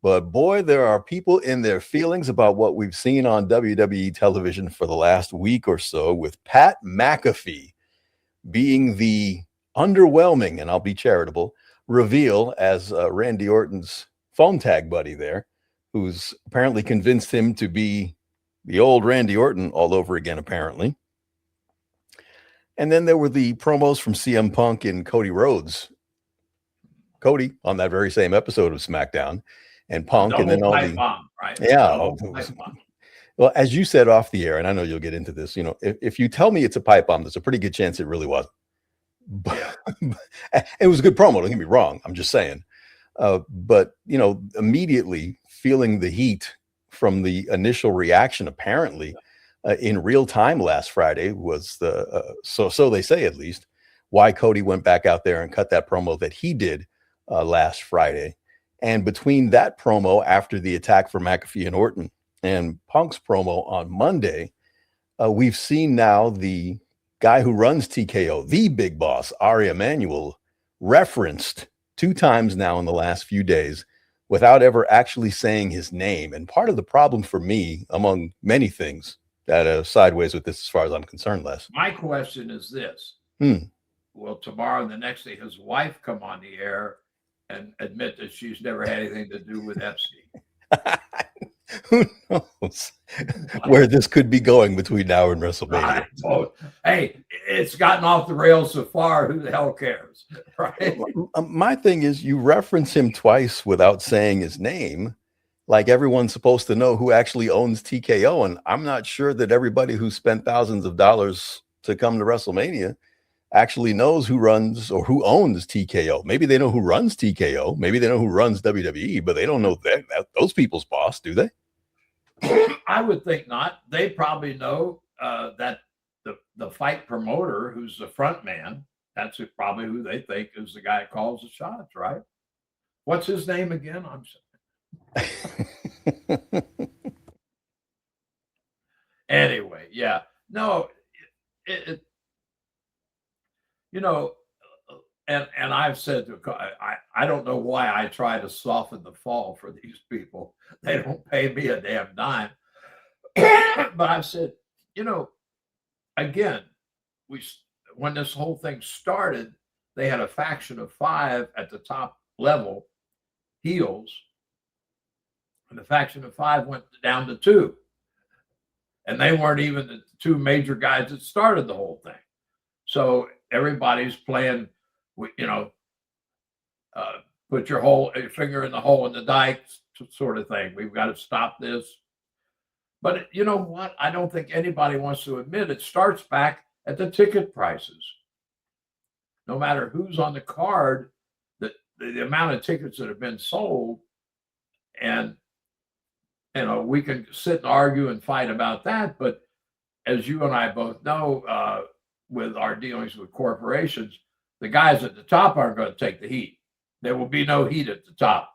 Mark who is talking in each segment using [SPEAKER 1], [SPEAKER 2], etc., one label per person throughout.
[SPEAKER 1] But boy, there are people in their feelings about what we've seen on WWE television for the last week or so, with Pat McAfee being the underwhelming, and I'll be charitable, reveal as Randy Orton's phone tag buddy there, who's apparently convinced him to be the old Randy Orton all over again, apparently. And then there were the promos from CM Punk and Cody Rhodes. Cody on that very same episode of SmackDown, and Punk,
[SPEAKER 2] the
[SPEAKER 1] and then
[SPEAKER 2] whole
[SPEAKER 1] all
[SPEAKER 2] pipe
[SPEAKER 1] the
[SPEAKER 2] bomb, right?
[SPEAKER 1] yeah. Well, as you said off the air, and I know you'll get into this, you know, if you tell me it's a pipe bomb, there's a pretty good chance it really wasn't. But it was a good promo, don't get me wrong. I'm just saying. But, you know, immediately feeling the heat from the initial reaction, apparently in real time last Friday, was the so they say, at least, why Cody went back out there and cut that promo that he did last Friday. And between that promo after the attack for McAfee and Orton and Punk's promo on Monday, we've seen now the guy who runs TKO, the big boss, Ari Emanuel, referenced 2 times now in the last few days without ever actually saying his name. And part of the problem for me, among many things that are sideways with this as far as I'm concerned, Les.
[SPEAKER 2] My question is this. Will tomorrow and the next day his wife come on the air and admit that she's never had anything to do with Epstein?
[SPEAKER 1] Who knows where this could be going between now and WrestleMania?
[SPEAKER 2] Hey, it's gotten off the rails so far. Who the hell cares, right?
[SPEAKER 1] My thing is, you reference him twice without saying his name, like everyone's supposed to know who actually owns TKO. And I'm not sure that everybody who spent thousands of dollars to come to WrestleMania actually knows who runs or who owns TKO. Maybe they know who runs TKO. Maybe they know who runs WWE, but they don't know that those people's boss, do they?
[SPEAKER 2] I would think not. They probably know that the fight promoter, who's the front man, that's probably who they think is the guy that calls the shots, right? What's his name again? I'm sorry. Anyway, yeah. No, you know, and I've said to I don't know why I try to soften the fall for these people. They don't pay me a damn dime. But I've said, you know, again, when this whole thing started, they had a faction of 5 at the top level, heels, and the faction of 5 went down to 2. And they weren't even the 2 major guys that started the whole thing. So everybody's playing, you know, put your finger in the hole in the dike sort of thing. We've got to stop this. But you know what? I don't think anybody wants to admit it starts back at the ticket prices. No matter who's on the card, the amount of tickets that have been sold, and you know, we can sit and argue and fight about that. But as you and I both know, with our dealings with corporations, the guys at the top aren't going to take the heat. There will be no heat at the top.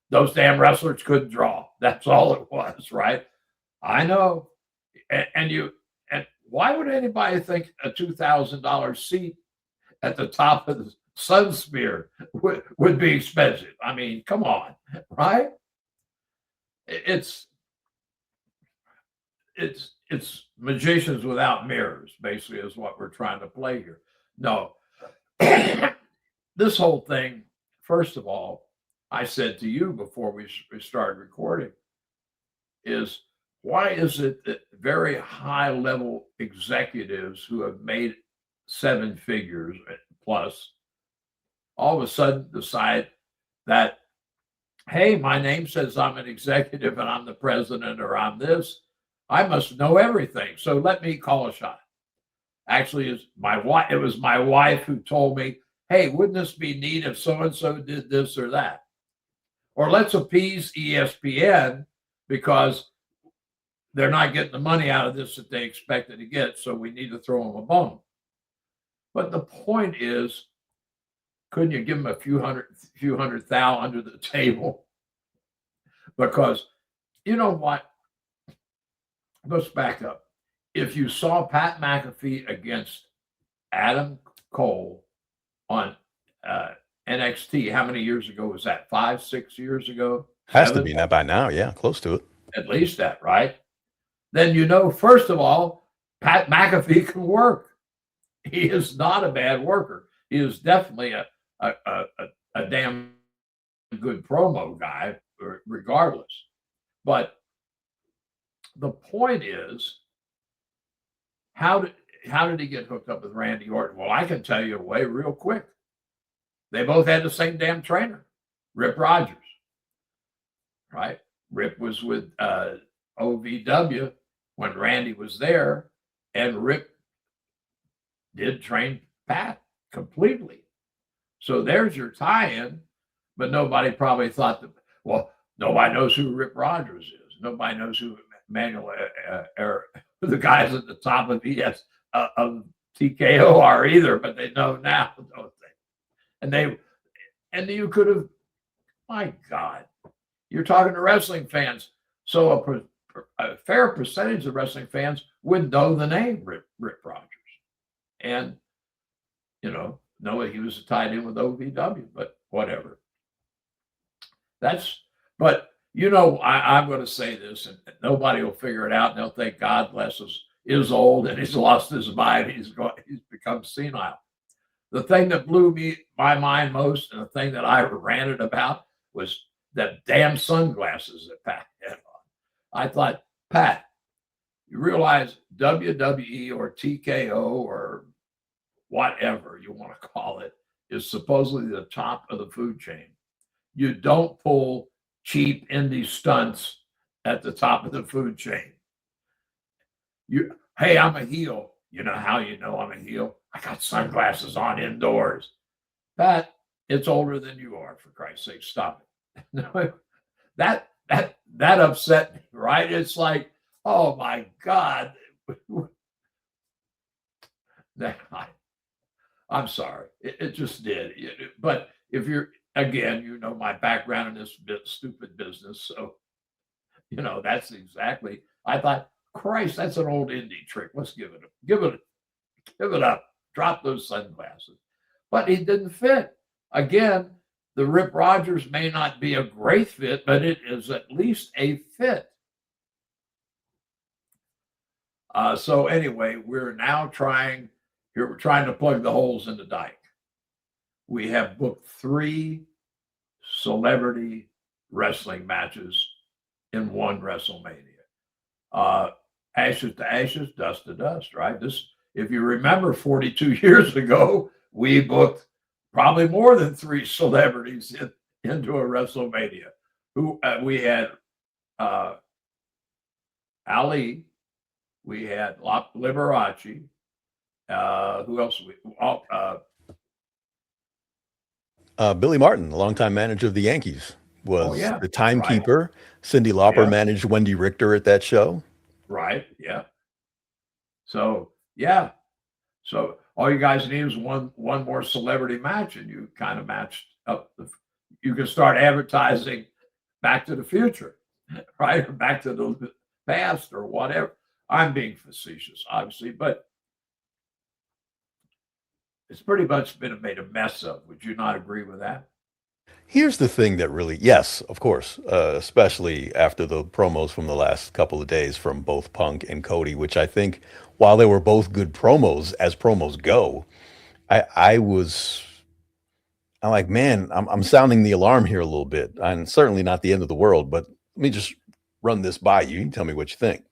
[SPEAKER 2] Those damn wrestlers couldn't draw. That's all it was, right? I know. And why would anybody think a $2,000 seat at the top of the Sun Sphere would be expensive? I mean, come on, right? It's magicians without mirrors, basically, is what we're trying to play here. No, this whole thing, first of all, I said to you before we started recording, is why is it that very high level executives who have made 7 figures plus all of a sudden decide that, hey, my name says I'm an executive and I'm the president, or I'm this, I must know everything, so let me call a shot. Actually, it was my wife who told me, hey, wouldn't this be neat if so-and-so did this or that? Or let's appease ESPN because they're not getting the money out of this that they expected to get, so we need to throw them a bone. But the point is, couldn't you give them a few hundred thou under the table? Because you know what? Let's back up. If you saw Pat McAfee against Adam Cole on NXT, how many years ago was that? 5, 6 years ago?
[SPEAKER 1] Has to
[SPEAKER 2] 7,
[SPEAKER 1] be now by now. Yeah, close to it.
[SPEAKER 2] at least that, right? Then you know, first of all, Pat McAfee can work. He is not a bad worker. He is definitely a damn good promo guy, regardless. But the point is, how did he get hooked up with Randy Orton? Well, I can tell you a way real quick. They both had the same damn trainer, Rip Rogers, right? Rip was with OVW when Randy was there, and Rip did train Pat completely. So there's your tie-in, but nobody probably thought that, well, nobody knows who Rip Rogers is. Nobody knows who Manuel, the guys at the top of of TKO are either, but they know now, don't they? And you could have, my God, you're talking to wrestling fans. So a fair percentage of wrestling fans would know the name Rip Rogers. And, know he was tied in with OVW, but whatever. But I'm going to say this, and nobody will figure it out, and they'll think God bless us is old and he's lost his mind. He's become senile. The thing that blew my mind most, and the thing that I ranted about, was that damn sunglasses that Pat had on. I thought, Pat, you realize WWE or TKO or whatever you want to call it is supposedly the top of the food chain. You don't pull cheap indie stunts at the top of the food chain. Hey, I'm a heel. You know how you know I'm a heel? I got sunglasses on indoors. Pat, it's older than you are, for Christ's sake. Stop it. that upset me, right? It's like, oh my God. I'm sorry. It just did. But if you're, again, my background in this stupid business. So, that's exactly, I thought, Christ, that's an old indie trick. Let's give it up. Drop those sunglasses. But he didn't fit. Again, the Rip Rogers may not be a great fit, but it is at least a fit. So anyway, we're trying to plug the holes in the dike. We have booked 3 celebrity wrestling matches in one WrestleMania. Ashes to ashes, dust to dust, right? If you remember 42 years ago, we booked probably more than 3 celebrities into a WrestleMania. We had Ali, we had Liberace, who else?
[SPEAKER 1] Billy Martin, the longtime manager of the Yankees, was the timekeeper. Right. Cyndi Lauper managed Wendy Richter at that show.
[SPEAKER 2] Right. Yeah. So, yeah. So all you guys need is one more celebrity match, and you kind of matched up. You can start advertising Back to the Future, right? Or Back to the Past or whatever. I'm being facetious, obviously, but it's pretty much been made a mess of. Would you not agree with that?
[SPEAKER 1] Here's the thing that really, yes, of course, especially after the promos from the last couple of days from both Punk and Cody, which I think, while they were both good promos, as promos go, I'm like, man, I'm sounding the alarm here a little bit. And certainly not the end of the world, but let me just run this by you and tell me what you think.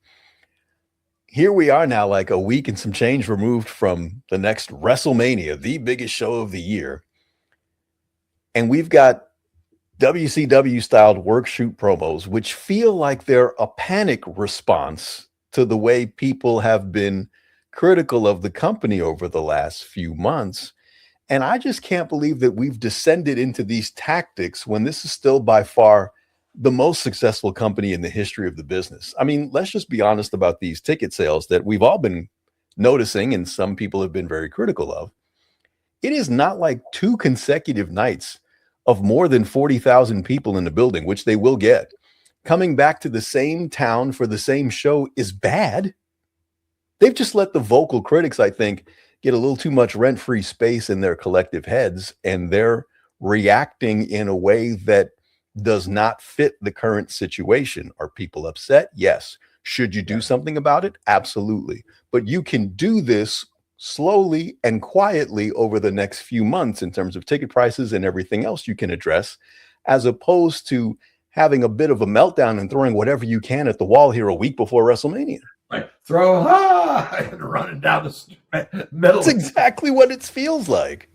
[SPEAKER 1] Here we are now, like a week and some change removed from the next WrestleMania, the biggest show of the year. And we've got WCW-styled work shoot promos, which feel like they're a panic response to the way people have been critical of the company over the last few months. And I just can't believe that we've descended into these tactics when this is still by far the most successful company in the history of the business. I mean, let's just be honest about these ticket sales that we've all been noticing, and some people have been very critical of. It is not like 2 consecutive nights of more than 40,000 people in the building, which they will get. Coming back to the same town for the same show is bad. They've just let the vocal critics, I think, get a little too much rent-free space in their collective heads, and they're reacting in a way that does not fit the current situation. Are people upset? Yes. Should you do something about it? Absolutely. But you can do this slowly and quietly over the next few months in terms of ticket prices and everything else you can address, as opposed to having a bit of a meltdown and throwing whatever you can at the wall here a week before WrestleMania.
[SPEAKER 2] Like throw and running down the middle.
[SPEAKER 1] That's exactly what it feels like.